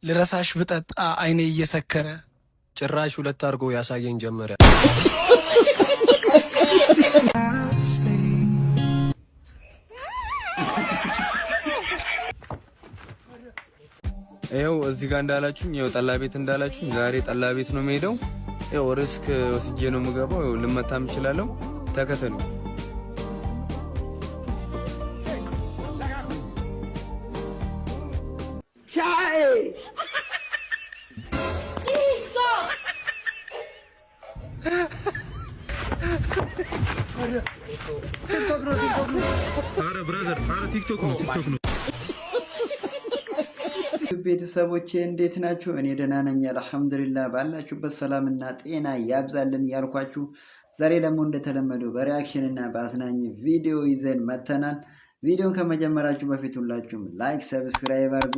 ልረሳሽ ብጠጣ አይኔ እየሰከረ ጭራሽ ሁለት አድርጎ ያሳየኝ ጀመረ። ይኸው እዚህ ጋር እንዳላችሁኝ ይኸው ጠላ ቤት እንዳላችሁኝ ዛሬ ጠላ ቤት ነው የምሄደው። ይኸው ሪስክ ወስጄ ነው የምገባው። ይኸው ልመታም እችላለሁ። ተከተሉ። ቲክቶክ ነው። ቤተሰቦቼ እንዴት ናችሁ? እኔ ደህና ነኝ አልሐምዱሊላህ። ባላችሁበት ሰላምና ጤና ያብዛልን ያልኳችሁ ዛሬ ደግሞ እንደተለመደው በሪአክሽን እና በአዝናኝ ቪዲዮ ይዘን መተናል። ቪዲዮን ከመጀመራችሁ በፊት ሁላችሁም ላይክ፣ ሰብስክራይብ አድርጉ።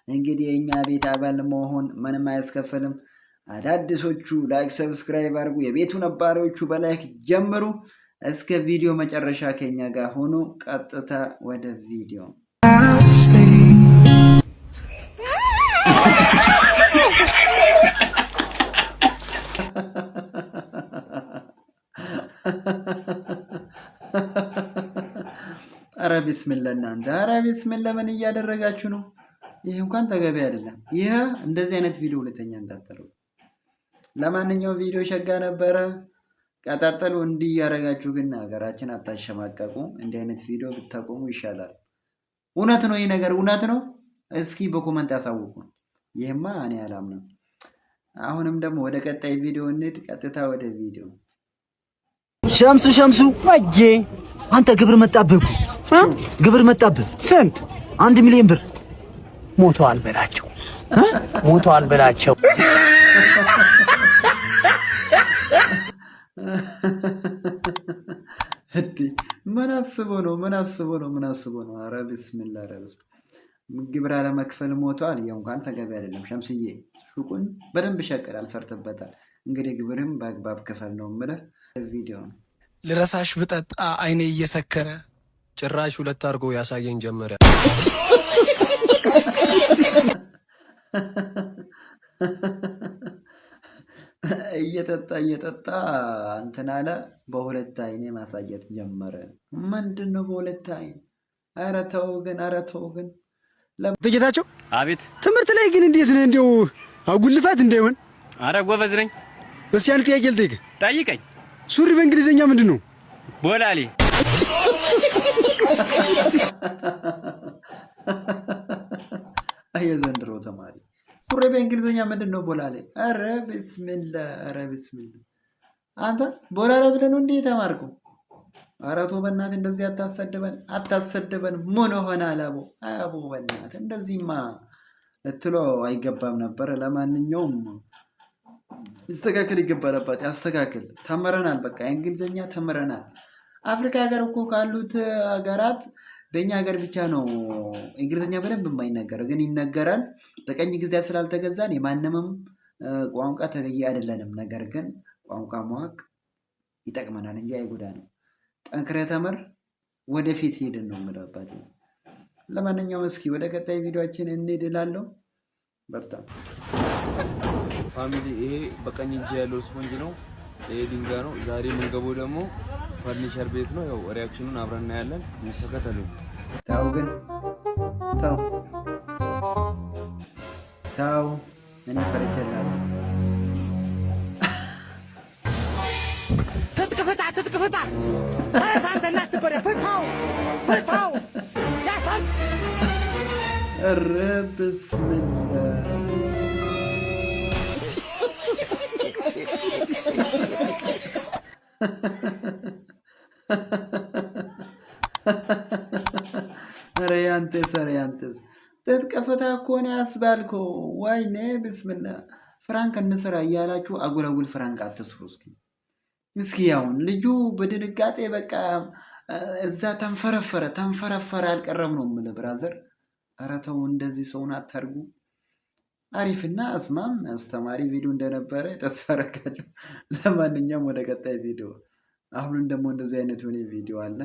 እንግዲህ የኛ ቤት አባል መሆን ምንም አያስከፍልም። አዳዲሶቹ ላይክ፣ ሰብስክራይብ አድርጉ። የቤቱ ነባሪዎቹ በላይክ ጀምሩ። እስከ ቪዲዮ መጨረሻ ከኛ ጋር ሆኖ ቀጥታ ወደ ቪዲዮ አረ ቢስሚላህ እናንተ፣ አረ ቢስሚላህ ምን እያደረጋችሁ ነው? ይህ እንኳን ተገቢ አይደለም። ይህ እንደዚህ አይነት ቪዲዮ ሁለተኛ እንዳታደርጉ። ለማንኛውም ቪዲዮ ሸጋ ነበረ፣ ቀጣጠሉ። እንዲህ እያደረጋችሁ ግን ሀገራችን አታሸማቀቁ። እንዲህ አይነት ቪዲዮ ብታቆሙ ይሻላል። እውነት ነው፣ ይህ ነገር እውነት ነው። እስኪ በኮመንት ያሳውቁ። ይህማ እኔ አላምንም። አሁንም ደግሞ ወደ ቀጣይ ቪዲዮ እንሂድ። ቀጥታ ወደ ቪዲዮ። ሸምሱ ወጄ አንተ ግብር መጣብህ፣ ግብር መጣብህ። ስንት? 1 ሚሊዮን ብር። ሞተዋል በላቸው፣ ሞተዋል በላቸው። እዲ ምን አስበው ነው? ምን አስበው ነው? ምን አስበው ነው? አረ ቢስሚላህ ረብ ግብር አለመክፈል ሞተዋል። ያው እንኳን ተገቢ አይደለም። ሸምስዬ ሱቁን በደንብ ሸቀል አልሰርተበታል። እንግዲህ ግብርም በአግባብ ክፈል ነው የምልህ። ቪዲዮ ነው። ልረሳሽ ብጠጣ አይኔ እየሰከረ ጭራሽ ሁለት አድርጎ ያሳየኝ ጀመረ። እየጠጣ እንትን አለ። በሁለት አይኔ ማሳየት ጀመረ። ምንድን ነው በሁለት አይን? ኧረ ተው ግን፣ ኧረ ተው ግን። ጥቂታቸው አቤት። ትምህርት ላይ ግን እንዴት ነህ? እንደው አጉልፋት እንዳይሆን። አረ ጎበዝ ነኝ። እስኪ አንድ ጥያቄ ልጠይቅህ። ጠይቀኝ። ሱሪ በእንግሊዘኛ ምንድን ነው? ቦላሌ። አየ ዘንድሮ ተማሪ ሱሪ በእንግሊዘኛ ምንድን ነው? ቦላሌ። አረ ቢስሚላህ፣ አረ ቢስሚላህ። አንተ ቦላሌ ብለህ ነው እንዴ የተማርከው? ኧረ ተው በእናትህ፣ እንደዚህ አታሰድበን። ምን ሆነ አላቦ? አቦ በእናትህ እንደዚህማ ልትለው አይገባም ነበር። ለማንኛውም ይስተካከል ይገባል። አባቴ ያስተካክል። ተምረናል፣ በቃ የእንግሊዝኛ ተምረናል። አፍሪካ ሀገር እኮ ካሉት ሀገራት በእኛ ሀገር ብቻ ነው እንግሊዝኛ በደንብ የማይነገረው፣ ግን ይነገራል። በቀኝ ግዛት ስላልተገዛን የማንምም ቋንቋ ተገዢ አይደለንም። ነገር ግን ቋንቋ ማወቅ ይጠቅመናል እንጂ አይጎዳንም። ጠንክረህ ተምር፣ ወደፊት ሄድን ነው የምለው አባቴ። ለማንኛውም እስኪ ወደ ቀጣይ ቪዲዮአችን እንሂድ እላለሁ። በርታ ፋሚሊ። ይሄ በቀኝ እጅ ያለው ስፖንጅ ነው። ይሄ ድንጋይ ነው። ዛሬ የምንገባው ደግሞ ፈርኒቸር ቤት ነው። ያው ሪአክሽኑን አብረን እናያለን። ተከተሉ። ታው ግን ታው እኔ ፈርጀላለሁ። ትጥቅፍታ ሳንተና ትበረ ፍታው ያሳል። ኧረ ቢስሚላህ። ኧረ ያንተስ ትጥቅፍታ እኮ ነው ያስባልከው። ወይኔ ቢስሚላህ። ፍራንክ እንስራ እያላችሁ አጉል ፍራንክ አትስሩ። እስኪ አሁን ልጁ በድንጋጤ በቃ እዛ ተንፈረፈረ አልቀረም ነው የምልህ ብራዘር። ኧረ ተው እንደዚህ ሰውን አታርጉ። አሪፍና አስተማሪ ቪዲዮ እንደነበረ ተስፋ አደርጋለሁ። ለማንኛውም ወደ ቀጣይ ቪዲዮ። አሁንም ደግሞ እንደዚህ አይነት ሆነ ቪዲዮ አለ።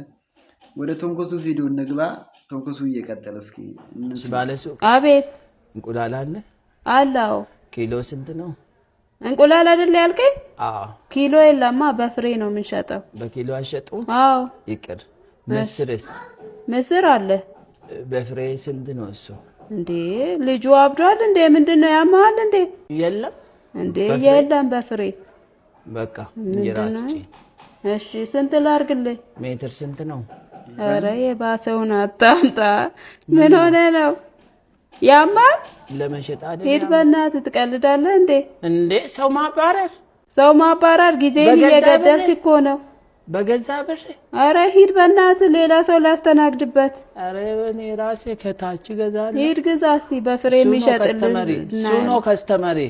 ወደ ተንኮሱ ቪዲዮ እንግባ። ተንኮሱ እየቀጠለ እስኪ ባለሱ አቤት እንቁላል አለ አላው ኪሎ ስንት ነው? እንቁላል አይደል ያልከኝ? አዎ ኪሎ የለማ በፍሬ ነው የምንሸጠው። በኪሎ አሸጡም? አዎ ይቅር። ምስርስ? ምስር አለ። በፍሬ ስንት ነው እሱ? እንዴ ልጁ አብዷል እንዴ? ምንድነው ያማል እንዴ? የለም እንዴ የለም በፍሬ። በቃ እንጀራስጪ። እሺ ስንት ላርግልህ? ሜትር ስንት ነው? ኧረ የባሰውን አታምጣ። ምን ሆነ ነው ያማል? ለመሸጥ አይደል? ሂድ በእናትህ ትቀልዳለህ እንዴ? እንዴ ሰው ማባረር ጊዜን እየገደልክ እኮ ነው። በገዛ ብር? ኧረ ሂድ በእናትህ ሌላ ሰው ላስተናግድበት። ኧረ እኔ ራሴ ከታች ገዛለሁ። ሂድ ግዛ እስቲ በፍሬ የሚሸጥልህ። እሱ ነው ከስተመሪ።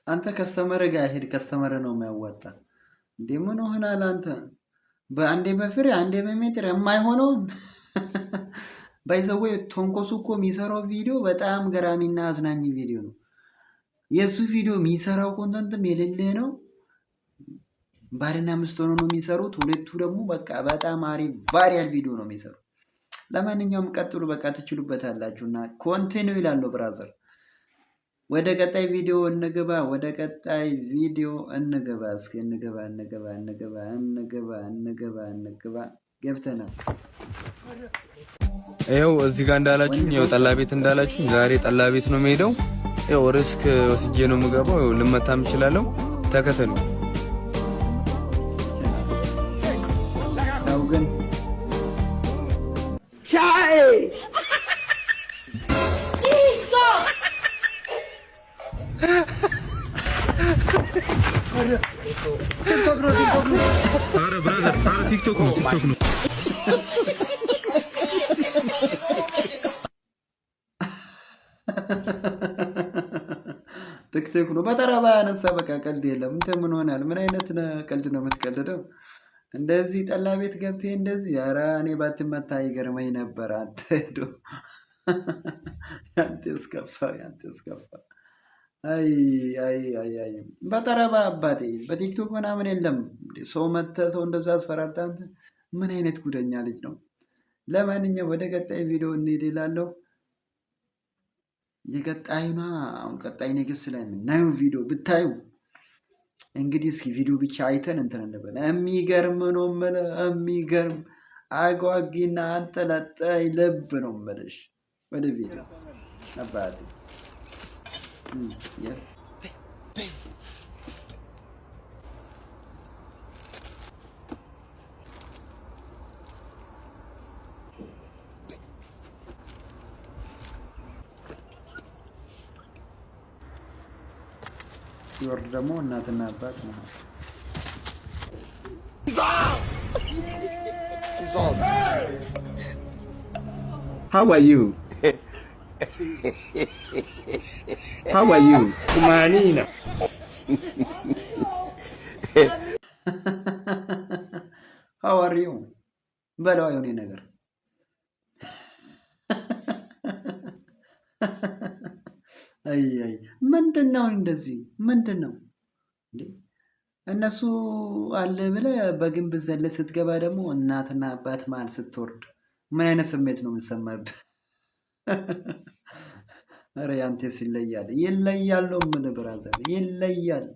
አንተ ከስተመር ጋር ሄድ፣ ከስተመር ነው የሚያዋጣ። እንዴ ምን ሆናል አንተ? በአንዴ በፍሬ አንዴ በሜትር የማይሆነውን ባይዘው ቶንኮሱ እኮ የሚሰራው ቪዲዮ በጣም ገራሚና አዝናኝ ቪዲዮ ነው። የሱ ቪዲዮ የሚሰራው ኮንተንትም የሌለ ነው። ባልና ሚስት ሆነው ነው የሚሰሩት። ሁለቱ ደግሞ በቃ በጣም አሪፍ ቫሪያል ቪዲዮ ነው የሚሰሩት። ለማንኛውም ቀጥሉ፣ በቃ ትችሉበታላችሁና ኮንቲኒው ይላሉ ብራዘር። ወደ ቀጣይ ቪዲዮ እንገባ። እስኪ እንገባ። ገብተናል። ይኸው እዚህ ጋር እንዳላችሁኝ ይኸው ጠላ ቤት እንዳላችሁኝ ዛሬ ጠላ ቤት ነው የምሄደው። ይኸው ሪስክ ወስጄ ነው የምገባው። ይኸው ልመታም እችላለሁ። ተከተሉ። ሰው ግን ቲክቶክ ነው። ኧረ ብራዘር፣ ኧረ ቲክቶክ ነው። ቲክቶክ ነው። በጠረባ ያነሳ በቃ ቀልድ የለም። እንትን ምን ሆናል? ምን አይነት ቀልድ ነው የምትቀልደው? እንደዚህ ጠላ ቤት ገብቴ እንደዚህ? ኧረ እኔ ባትመታ ይገርመኝ ነበር። አንተ ሄዶ ያንተስ ከፋ። አይ በጠረባ አባቴ በቲክቶክ ምናምን የለም። ሰው መተህ ሰው እንደዛ አስፈራርታ። አንተ ምን አይነት ጉደኛ ልጅ ነው? ለማንኛውም ወደ ቀጣይ ቪዲዮ እንሄድ እላለሁ። የቀጣዩና አሁን ቀጣይ ንግስ ላይ የምናየው ቪዲዮ ብታዩ እንግዲህ እስኪ ቪዲዮ ብቻ አይተን እንትን እንበል። የሚገርም ነው የምልህ፣ የሚገርም አጓጊና አንጠለጣይ ልብ ነው የምልሽ። ወደ ቪዲዮ አባቴ ሲወርድ ደግሞ እናትና አባት ነው። How are you? How are you? Kumanina. How are you? በለው የሆነ ነገር አይ ምንድን ነው እንደዚህ? ምንድን ነው እንዴ? እነሱ አለ ብለህ በግንብ ዘለህ ስትገባ ደግሞ እናትና አባት መሀል ስትወርድ ምን አይነት ስሜት ነው የምትሰማብህ? ኧረ ያንተስ ይለያል ነው የምልህ ብራዘር። ይለያል።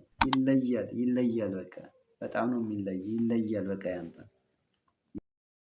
በቃ በጣም ነው ይለያል። በቃ ያንተ